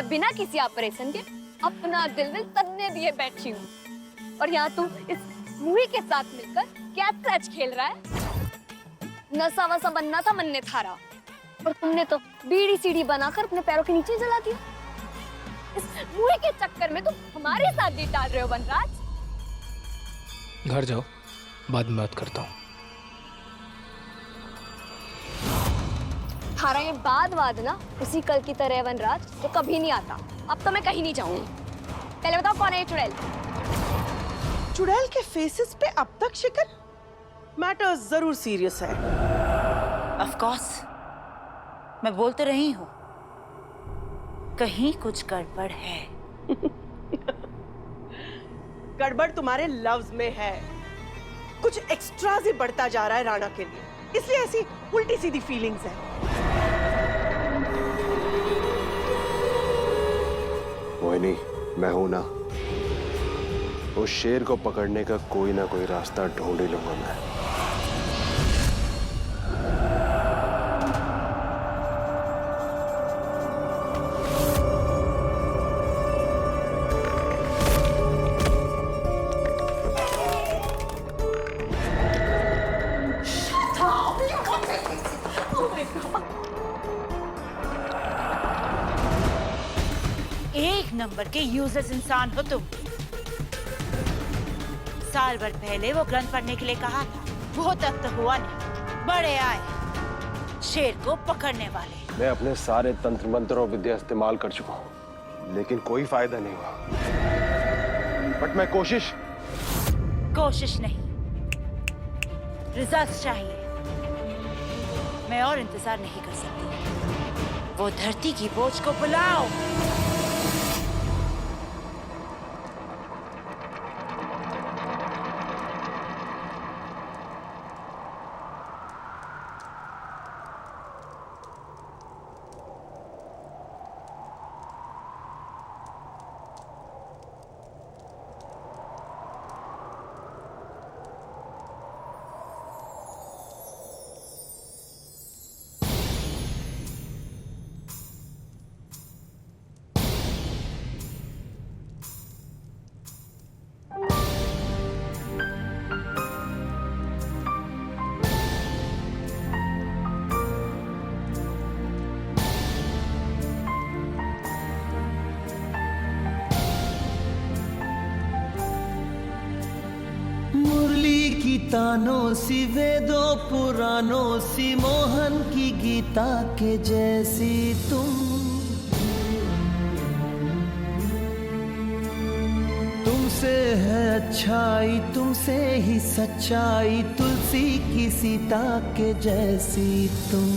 मैं बिना किसी ऑपरेशन के अपना दिल तन्ने दिए बैठी हूँ, और यहाँ तू इस मुही के साथ मिलकर क्या सच खेल रहा है? नशा वसा बनना था मन ने थारा, और तुमने तो बीड़ी सीढ़ी बनाकर अपने पैरों के नीचे जला दिया। इस मुही के चक्कर में तुम हमारे साथ भी डाल रहे हो वनराज। घर जाओ, बाद में बात करता हूँ। थारा ये बाद ना उसी कल की तरह है वनराज, तो कभी नहीं आता। अब तो मैं कहीं नहीं जाऊंगी। पहले बताओ कौन है ये चुड़ैल? चुड़ैल के फेसेस पे अब तक शिकन? मैटर जरूर सीरियस है। ऑफ कोर्स, मैं बोल तो रही हूँ, कहीं कुछ गड़बड़ है। गड़बड़ तुम्हारे लव्स में है। कुछ एक्स्ट्रा ही बढ़ता जा रहा है राणा के लिए, इसलिए ऐसी उल्टी सीधी फीलिंग्स है। मोहिनी, मैं हूं ना, उस शेर को पकड़ने का कोई ना कोई रास्ता ढूंढ ही लूंगा मैं। एक नंबर के यूजलेस इंसान हो तुम। साल भर पहले वो ग्रंथ पढ़ने के लिए कहा था, वो तक तो हुआ नहीं। बड़े आए शेर को पकड़ने वाले। मैं अपने सारे तंत्र मंत्र और विद्या इस्तेमाल कर चुका हूं, लेकिन कोई फायदा नहीं हुआ। बट मैं कोशिश नहीं, रिजल्ट चाहिए। मैं और इंतजार नहीं कर सकती। वो धरती की बोझ को बुलाओ। तानों सी वेदों पुराणों सी मोहन की गीता के जैसी तुमसे है अच्छाई, तुमसे ही सच्चाई, तुलसी की सीता के जैसी तुम।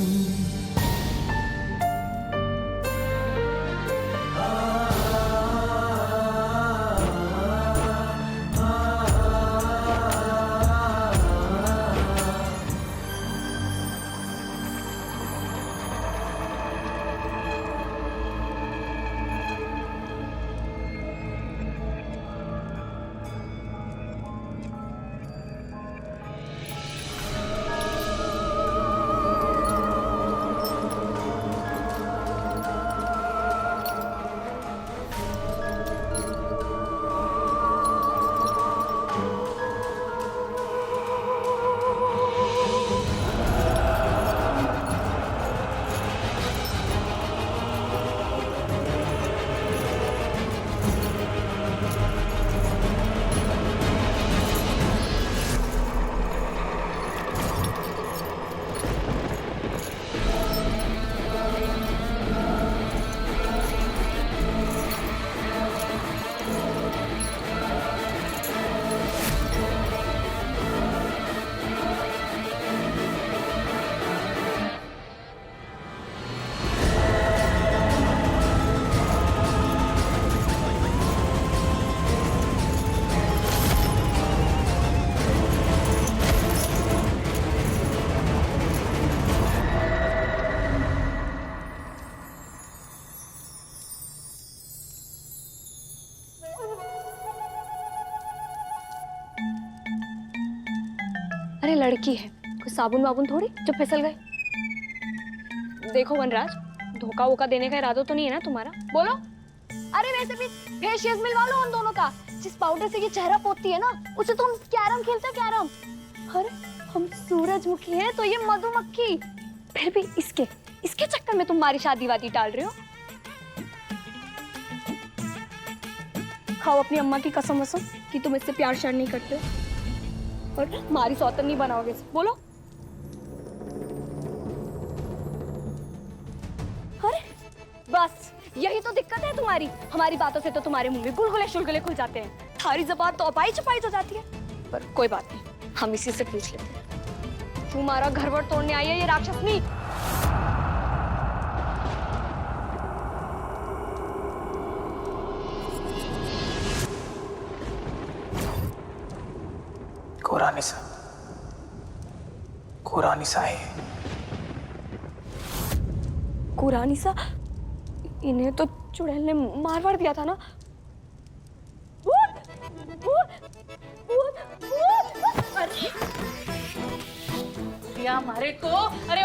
अरे लड़की है, कोई साबुन वाबुन थोड़ी जो फिसल गए। देखो वनराज, धोखा वोखा देने का इरादा तो नहीं है ना तुम्हारा? बोलो अरे वैसे भी फेशियल मिलवा लो उन दोनों का। जिस पाउडर से ये चेहरा पोतती है ना, उसे तो हम कैरम खेलते हैं, कैरम। अरे हम सूरजमुखी हैं तो ये मधुमक्खी। फिर भी इसके चक्कर में तुम हमारी शादी वादी टाल रहे हो। खाओ अपनी अम्मा की कसम वसम कि तुम इससे प्यार श्यार नहीं करते हो और हमारी सौतन नहीं बनाओगे। बोलो। अरे बस यही तो दिक्कत है तुम्हारी। हमारी बातों से तो तुम्हारे मुंह में गुलगुले शुलगुले खुल जाते हैं। थारी ज़बान तो अपाई छपाई हो जाती है। पर कोई बात नहीं, हम इसी से पूछ लेते हैं। तुम्हारा घर वर तोड़ने आई है ये राक्षसनी। कुरानिसा है। कुरानिसा? इन्हें तो चुड़ैल ने मार वार दिया था ना। अरे या मारे को, अरे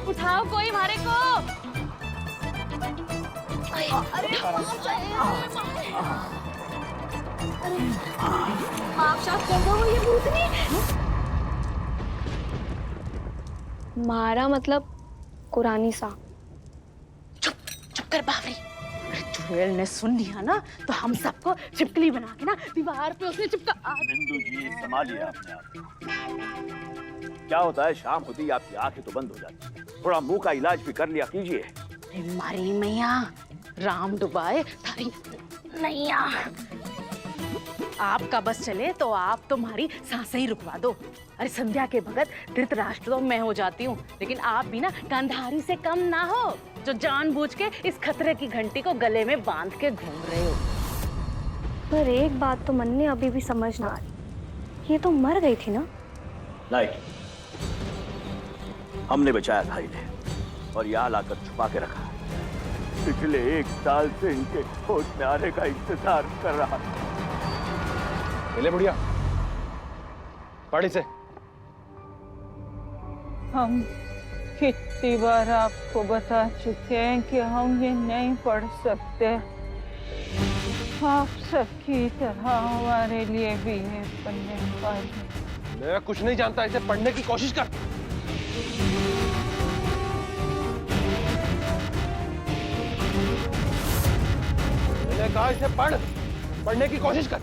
उठाओ कोई मारे को। अरे आप साफ कर दो ये भूतनी। मारा मतलब कुरानिसा। चुप कर बावरी। चुड़ैल ने सुन लिया ना तो हम सबको छिपकली बना के ना दीवार पे उसने चिपका। बिंदु जी संभालिए अपने आप। क्या होता है, शाम होती ही आपकी आंखें तो बंद हो जाती है। थोड़ा मुंह का इलाज भी कर लिया कीजिए। मारी मैया, राम डुबाए थारी नैया। आपका बस चले तो आप तुम्हारी सांसें ही रुकवा दो। अरे संध्या के भगत धृतराष्ट्र तो मैं हो जाती हूँ, लेकिन आप भी ना गांधारी से कम ना हो, जो जानबूझ के इस खतरे की घंटी को गले में बांध के घूम रहे हो। पर एक बात तो मन ने अभी भी समझ ना आ रही, ये तो मर गई थी ना। नहीं, हमने बचाया था इन्हें और यहाँ लाकर छुपा के रखा। पिछले 1 साल से इनके होश में आने का इंतजार कर रहा। ले बुढ़िया, पढ़ इसे। हम कितनी बार आपको बता चुके हैं कि हम ये नहीं पढ़ सकते। आप सबकी तरह हमारे लिए भी ये पढ़ने पढ़। मैं कुछ नहीं जानता, इसे पढ़ने की कोशिश कर। मैंने कहा इसे पढ़ने की कोशिश कर।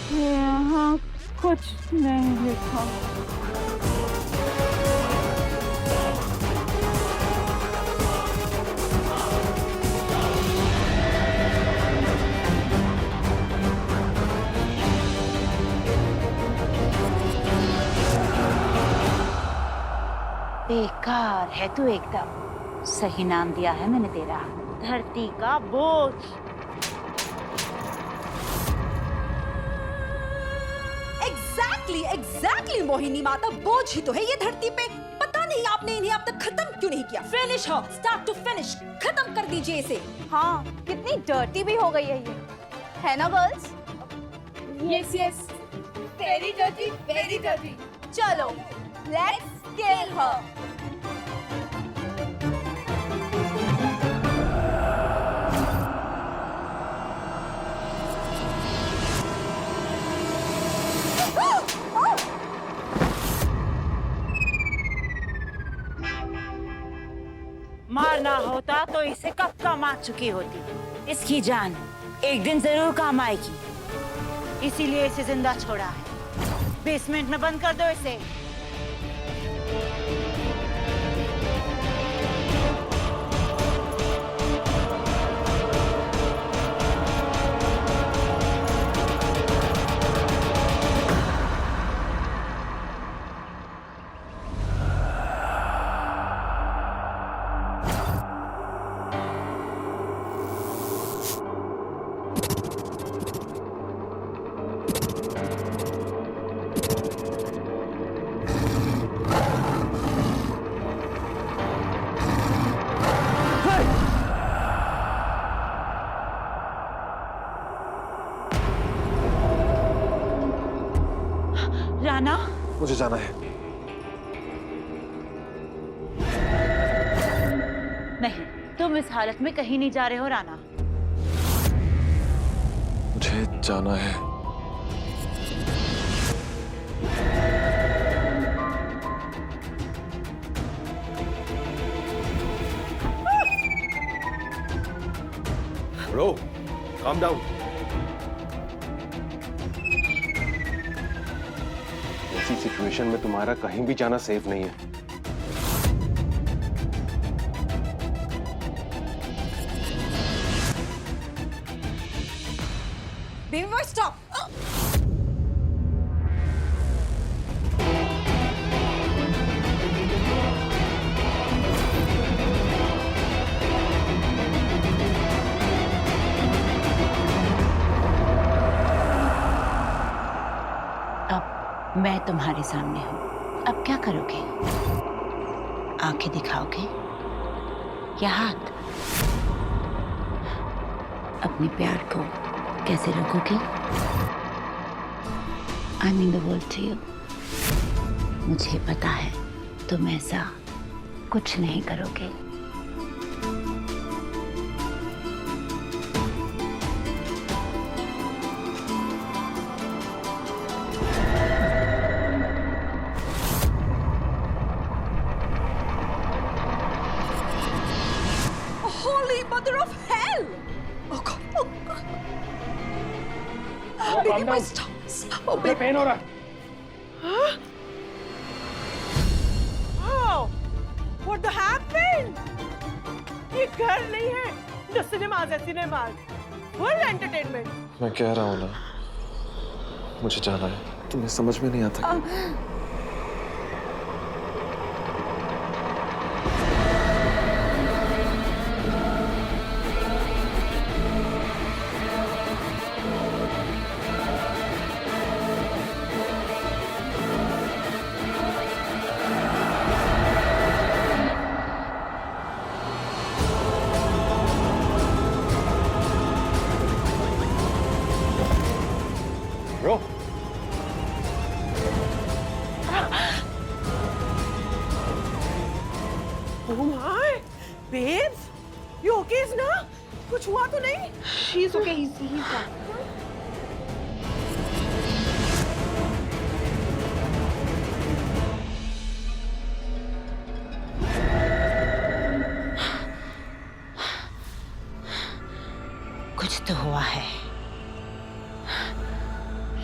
यहाँ कुछ नहीं लिखा। बेकार है तू एकदम। सही नाम दिया है मैंने तेरा, धरती का बोझ। एग्जैक्टली मोहिनी माता, बोझ ही तो है ये धरती पे। पता नहीं आपने इन्हें अब तक खत्म क्यों नहीं किया। फिनिश हो, स्टार्ट टू फिनिश, खत्म कर दीजिए इसे। हाँ, कितनी डर्टी भी हो गई है ये, है ना गर्ल्स? Yes, very dirty. चलो, लेट्स किल हर। मारना होता तो इसे कब का मार चुकी होती। इसकी जान एक दिन जरूर काम आएगी, इसीलिए इसे जिंदा छोड़ा है। बेसमेंट में बंद कर दो इसे। राना, मुझे जाना है। नहीं, तुम तुम इस हालत में कहीं नहीं जा रहे हो राणा? मुझे जाना है। Bro, calm down. ऐसी सिचुएशन में तुम्हारा कहीं भी जाना सेफ नहीं है। Baby, stop! अब मैं तुम्हारे सामने हूँ, अब क्या करोगे? आंखें दिखाओगे या हाथ? अपने प्यार को कैसे रखोगे? I mean the world to you. मुझे पता है तुम ऐसा कुछ नहीं करोगे। Holy mother of hell! Oh God! Oh God! Baby, my stop! Oh, baby. Pain हो रहा है। Oh, what the happened? ये घर नहीं है, the cinemas है, cinemas. Full entertainment. मैं कह रहा हूँ ना, मुझे जाना है। तुम्हें समझ में नहीं आता क्या? Bro. Oh my, babes, you okay ना? कुछ हुआ तो नहीं? She's okay. He's fine. कुछ तो हुआ है।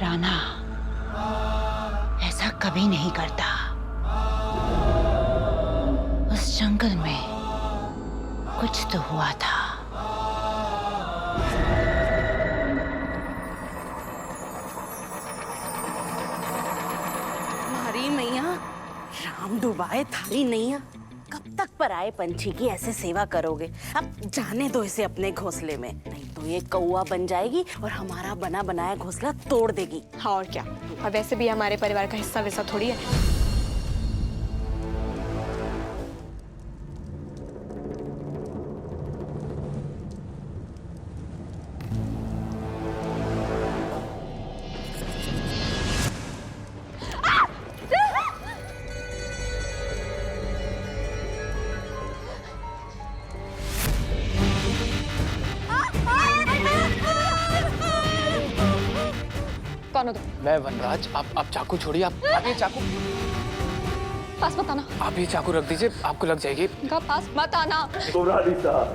राणा ऐसा कभी नहीं करता। उस जंगल में कुछ तो हुआ था। हमारी मैया, राम डुबाए थारी नैया। कब तक पराए पंछी की ऐसे सेवा करोगे? अब जाने दो इसे अपने घोंसले में, नहीं तो ये कौवा बन जाएगी और हमारा बना बनाया घोंसला तोड़ देगी। हाँ और क्या, और वैसे भी हमारे परिवार का हिस्सा वैसा थोड़ी है। कौन हो तुम? मैं वनराज। आप चाकू छोड़िए। आप ये चाकू पास मत आना। आप ये चाकू रख दीजिए, आपको लग जाएगी। का पास मत आना। कुबरानी साहब,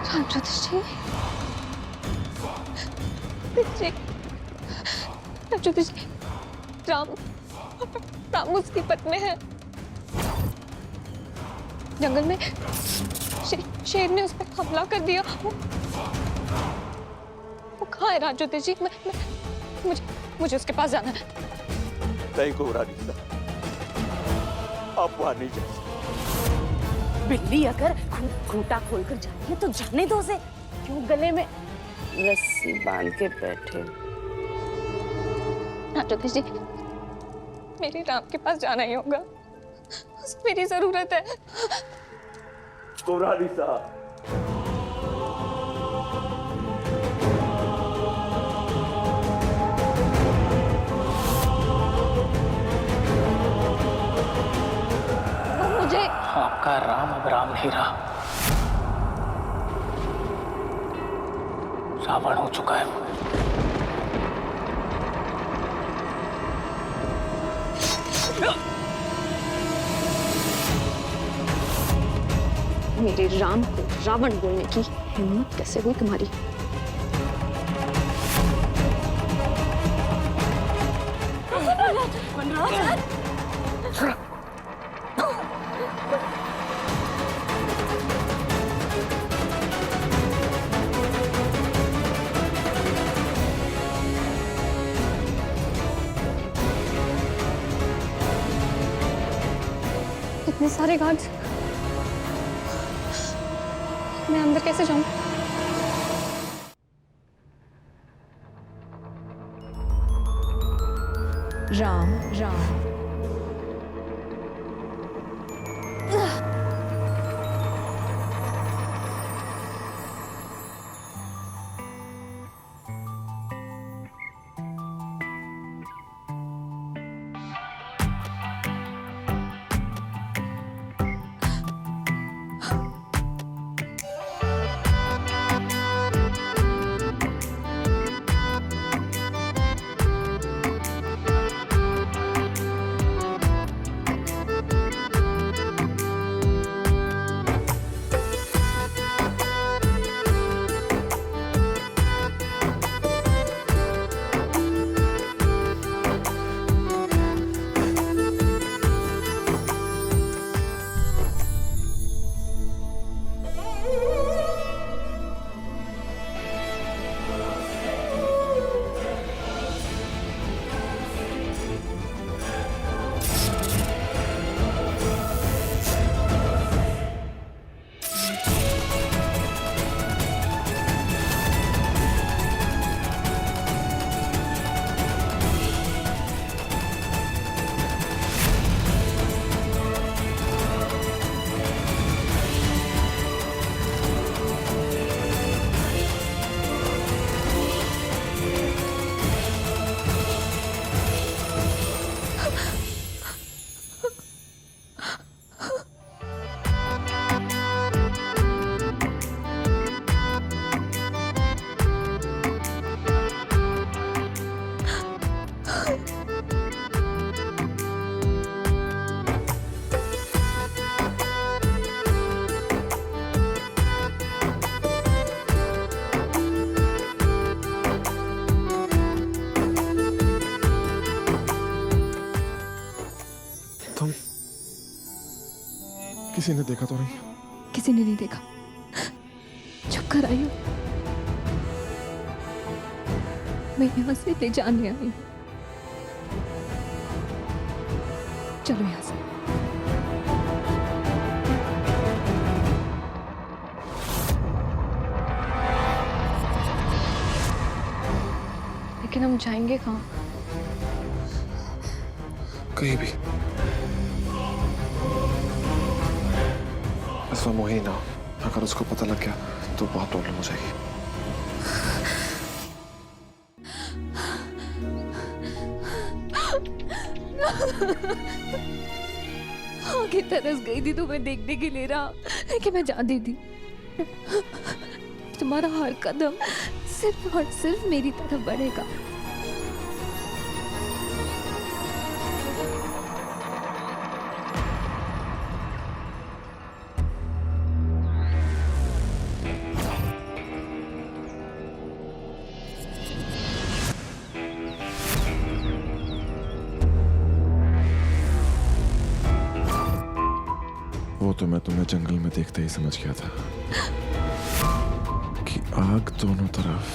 राम ज्योतिषी, राम ज्योतिषी, राम उसकी पट में है। जंगल में शेर ने उस पर हमला कर दिया। वो कहाँ है राम ज्योतिषी? मुझे उसके पास जाना है। नहीं कुबरानी साहब, आप वहां नहीं जा सकते। बिल्ली अगर खूंटा खोलकर जाती है तो जाने दो उसे। क्यों गले में रस्सी बांध के बैठे? राम ज्योतिषी, मेरे राम के पास जाना ही होगा। उसको मेरी जरूरत है। कुबरानी साहब, आपका राम अब राम नहीं रहा, रावण हो चुका है वो। मेरे राम को रावण बोलने की हिम्मत कैसे हुई तुम्हारी? इतने सारे गार्ड्स, मैं अंदर कैसे जाऊं? राम राम किसी ने देखा तो नहीं? किसी ने नहीं देखा। चुप कर आई हूँ, मैं यहाँ से ले जाने आई हूँ। चलो यहाँ से। लेकिन हम जाएंगे कहाँ? कहीं भी। इस वक्त मोही ना, अगर उसको पता लग गया तो बहुत प्रॉब्लम हो जाएगी। आगे तरस गई थी तुम्हें देखने के लिए रहा, लेकिन मैं जानती थी तुम्हारा हर कदम सिर्फ और सिर्फ मेरी तरफ बढ़ेगा। वो तो मैं तुम्हें जंगल में देखते ही समझ गया था कि आग दोनों तरफ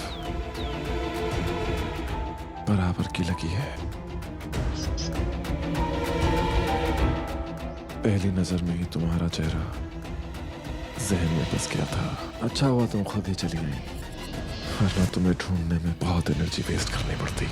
बराबर की लगी है। पहली नजर में ही तुम्हारा चेहरा जहन में बस गया था। अच्छा हुआ तुम खुद ही चली गई, वरना तुम्हें ढूंढने में बहुत एनर्जी वेस्ट करनी पड़ती।